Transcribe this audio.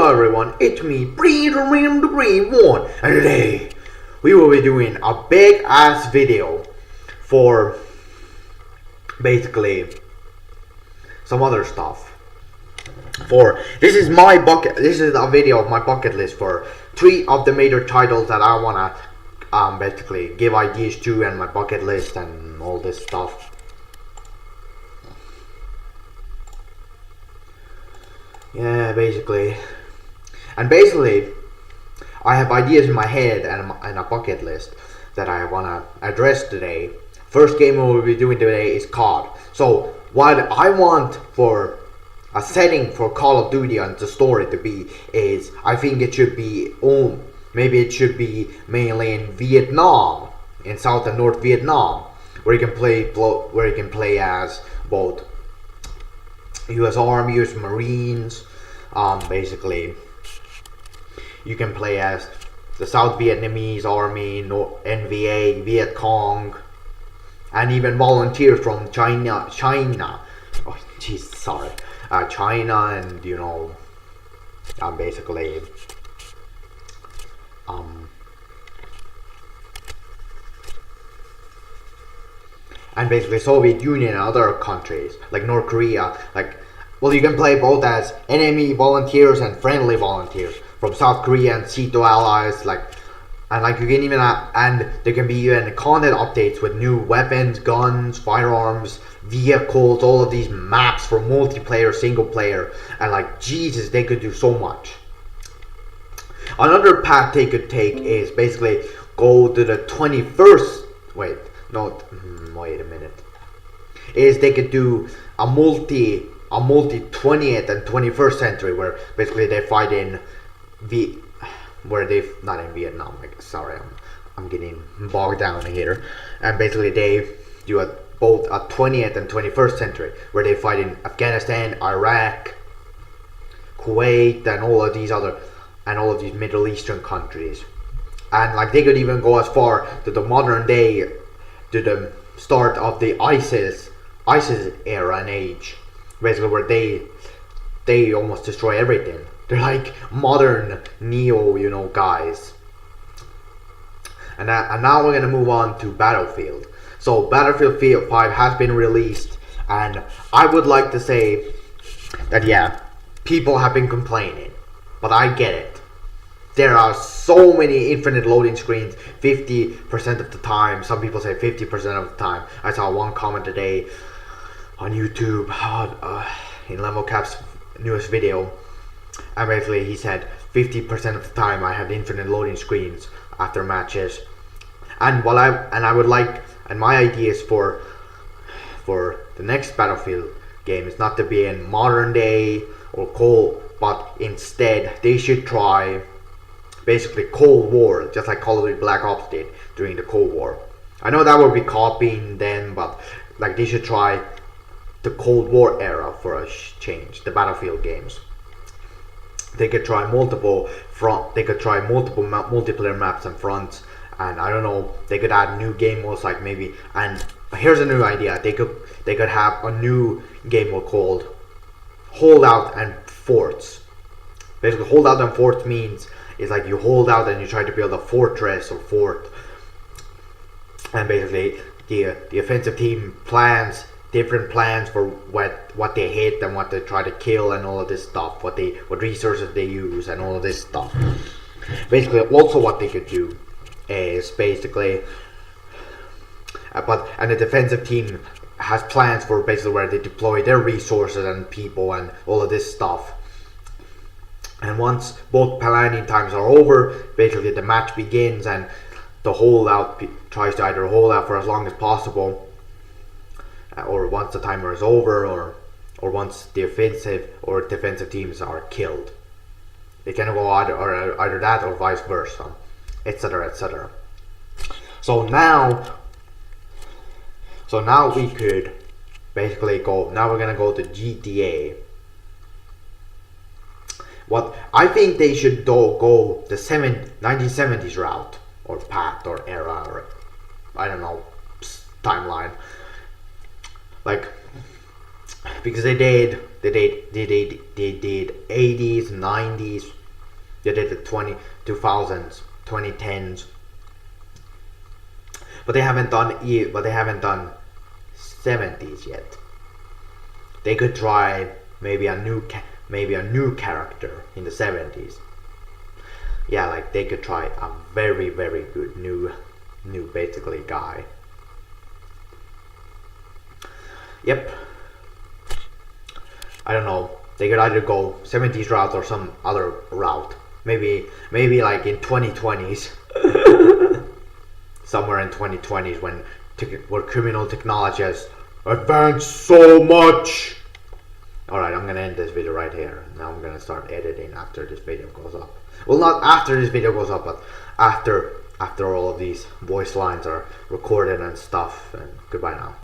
Hello everyone, it's me, Breed1, and today we will be doing a big ass video for basically some other stuff. This is a video of my bucket list for 3 of the major titles that I wanna basically give ideas to, and my bucket list and all this stuff. Yeah, basically, I have ideas in my head and a bucket list that I wanna address today. First game we will be doing today is COD. So what I want for a setting for Call of Duty and the story to be is, I think it should be maybe it should be mainly in Vietnam, in South and North Vietnam, where you can play as both U.S. Army, U.S. Marines. Basically, you can play as the South Vietnamese Army, NVA, Viet Cong, and even volunteers from China. Oh, jeez, sorry. China, and basically, and basically Soviet Union and other countries like North Korea. Well, you can play both as enemy volunteers and friendly volunteers from South Korea and CETO allies. And you can even and there can be even content updates with new weapons, guns, firearms, vehicles, all of these maps for multiplayer, single player, and Jesus, they could do so much. Another path they could take is basically go to the 21st. Wait a minute. Is they could do a multi 20th and 21st century, where basically they fight in not in Vietnam. Sorry, I'm getting bogged down here. And basically they do both a 20th and 21st century, where they fight in Afghanistan, Iraq, Kuwait, and all of these Middle Eastern countries. And they could even go as far to the modern day, to the start of the ISIS era and age, basically, where they almost destroy everything. They're like modern Neo, guys. And now we're gonna move on to Battlefield. So Battlefield 5 has been released, and I would like to say that people have been complaining, but I get it. There are so many infinite loading screens, 50% of the time. Some people say 50% of the time. I saw one comment today on YouTube in Lemocap's newest video, and basically he said 50% of the time I have infinite loading screens after matches. And my ideas for the next Battlefield game is not to be in modern day or cold, but instead they should try basically Cold War, just like Call of Duty Black Ops did during the Cold War. I know that would be copying them, but they should try the Cold War era for a change. The Battlefield games, they could try multiple multiplayer maps and fronts, and I don't know, they could add new game modes, and here's a new idea. They could have a new game mode called Holdout and Forts. Basically, Holdout and Forts means it's you hold out and you try to build a fortress or fort, and basically the offensive team plans different plans for what they hit and what they try to kill and all of this stuff, what resources they use and all of this stuff. Basically, also what they could do is basically, and the defensive team has plans for basically where they deploy their resources and people and all of this stuff. And once both landing times are over, basically the match begins, and the holdout tries to either hold out for as long as possible, or once the timer is over, or once the offensive or defensive teams are killed. It can go either that or vice versa, etc., etc. So now we could basically go. Now we're gonna go to GTA. What I think they should go the 1970s route, or path, or era, or I don't know, timeline. Because they did 80s, 90s. They did the 2000s, 2010s. But they haven't done 70s yet. They could try maybe a new character in the 70s. Yeah, like they could try a very good new basically guy. Yep. I don't know. They could either go 70s route or some other route. Maybe like in 2020s. Somewhere in 2020s when criminal technology has advanced so much. Alright, I'm gonna end this video right here. Now I'm gonna start editing after this video goes up. Well, not after this video goes up, but after all of these voice lines are recorded and stuff. And goodbye now.